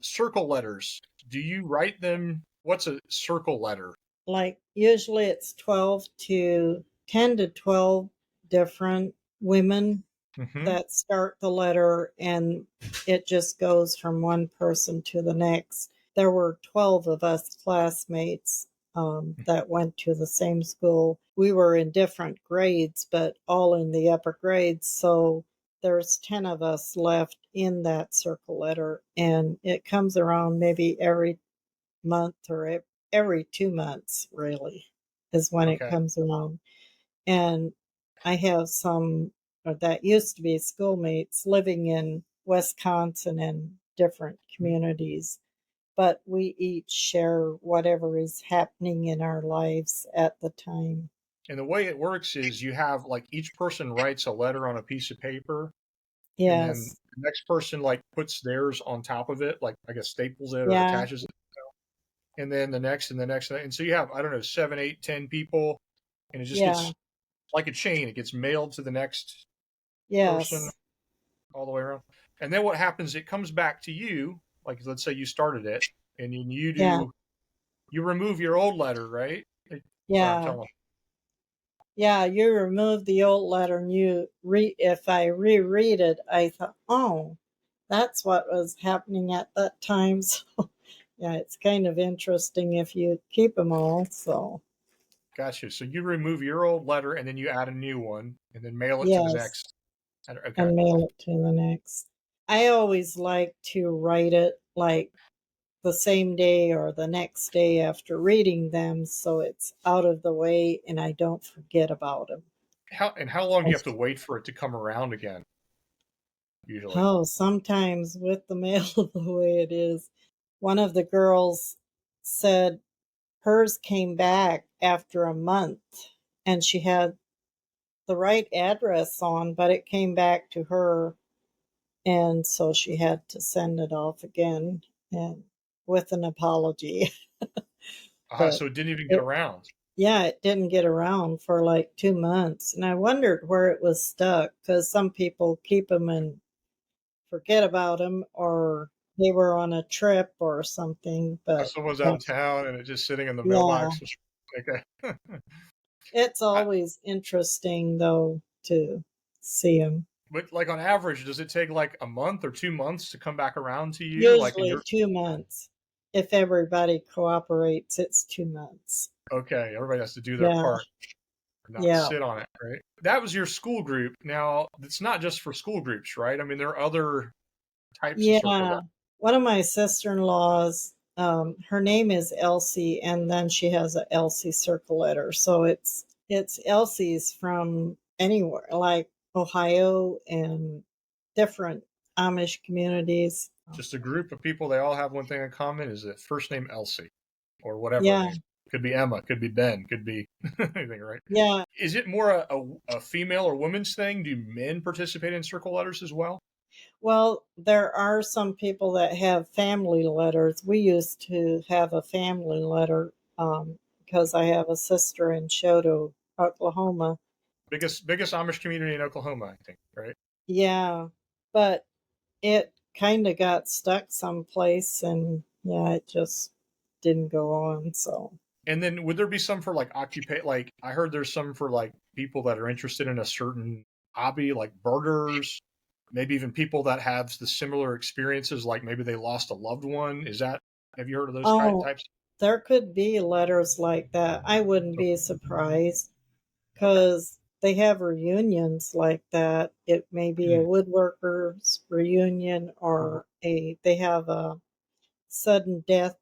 circle letters, do you write them? What's a circle letter? Like usually it's 10 to 12 different women that start the letter, and it just goes from one person to the next. There were 12 of us classmates that went to the same school. We were in different grades, but all in the upper grades. So there's 10 of us left in that circle letter, and it comes around maybe every month or every 2 months, really, is when it comes around. And I have some that used to be schoolmates living in Wisconsin and different communities, but we each share whatever is happening in our lives at the time. And the way it works is you have like each person writes a letter on a piece of paper, and then Yes. the next person like puts theirs on top of it, like I guess staples it or Yeah. attaches it, and then the next and the next, and so you have, I don't know, 7, 8, 10 people, and it just gets like a chain. It gets mailed to the next person Yes. all the way around. And then what happens, it comes back to you, like let's say you started it, and then you remove your old letter, right? Sorry, I'm Yeah. telling. Yeah, you remove the old letter and if I reread it, I thought, oh, that's what was happening at that time. So yeah, it's kind of interesting if you keep them all. So Gotcha. So you remove your old letter and then you add a new one and then mail it to the yes, next. Okay. and mail it to the next. I always like to write it like the same day or the next day after reading them, so it's out of the way and I don't forget about them. How long do you have to wait for it to come around again? Usually. Oh, sometimes with the mail the way it is. One of the girls said hers came back after a month and she had the right address on, but it came back to her. And so she had to send it off again and with an apology. But So it didn't even get it, around. yeah, it didn't get around for like 2 months. And I wondered where it was stuck because some people keep them and forget about them, or they were on a trip or something. But Someone's out of town and it's just sitting in the yeah, mailbox. Okay. it's always interesting though to see them. But like on average, does it take like a month or 2 months to come back around to you? Like in Usually your 2 months. If everybody cooperates, it's 2 months. Okay, everybody has to do their Yeah, part, not yeah, sit on it, right? That was your school group. Now, it's not just for school groups, right? I mean, there are other types of circle yeah. letters. One of my sister-in-laws, her name is Elsie, and then she has a Elsie circle letter. So it's Elsie's from anywhere, like Ohio and different Amish communities. Just a group of people. They all have one thing in common: is that first name Elsie, or whatever Yeah, name. Could be Emma, could be Ben, could be anything, right? yeah. Is it more a female or women's thing? Do men participate in circle letters as well? Well, there are some people that have family letters. We used to have a family letter because I have a sister in Shoto, Oklahoma. Biggest Amish community in Oklahoma, I think, right? Yeah, but it kind of got stuck someplace, and yeah, it just didn't go on. So And then would there be some for like like I heard there's some for like people that are interested in a certain hobby, like birders, maybe even people that have the similar experiences, like maybe they lost a loved one. Have you heard of those oh, types? there could be letters like that. I wouldn't be surprised because they have reunions like that. It may be a woodworkers reunion or they have a sudden death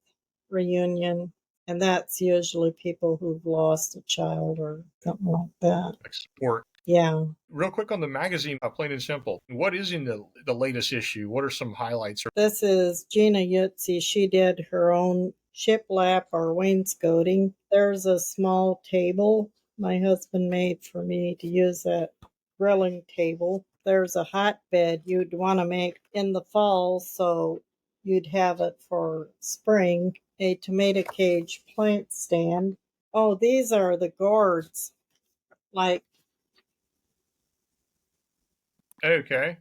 reunion, and that's usually people who've lost a child or something like that. Like support. Yeah. Real quick on the magazine, Plain and Simple. What is in the latest issue? What are some highlights? This is Gina Yutzi. She did her own shiplap or wainscoting. There's a small table my husband made for me to use that grilling table. There's a hotbed you'd want to make in the fall, so you'd have it for spring. A tomato cage plant stand. Oh, these are the gourds. Like, Okay.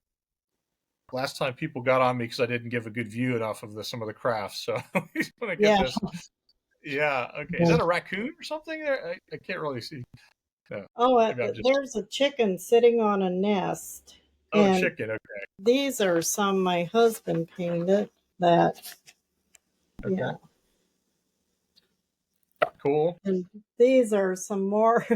last time people got on me because I didn't give a good view enough of some of the crafts. So he's going to get Yeah. this. Yeah. Okay. Is that a raccoon or something there? I can't really see. No, Oh, maybe I'm just. there's a chicken sitting on a nest. Oh, And chicken. Okay. these are some my husband painted that, Okay. yeah. Cool. And these are some more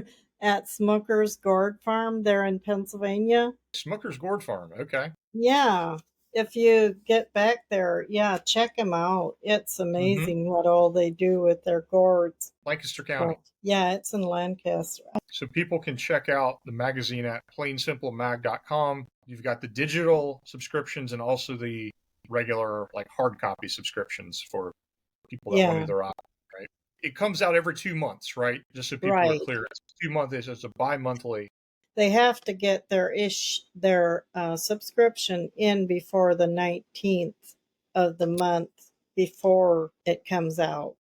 at Smucker's Gourd Farm there in Pennsylvania. Smucker's Gourd Farm. Okay. Yeah. If you get back there, yeah, check them out. It's amazing what all they do with their gourds. Lancaster County. Yeah, it's in Lancaster. So people can check out the magazine at plainsimplemag.com. You've got the digital subscriptions and also the regular, like, hard copy subscriptions for people that wanted their option, right? It comes out every 2 months, right? Just so people are clear. It's 2 months. It's a bi-monthly. They have to get their subscription in before the 19th of the month before it comes out.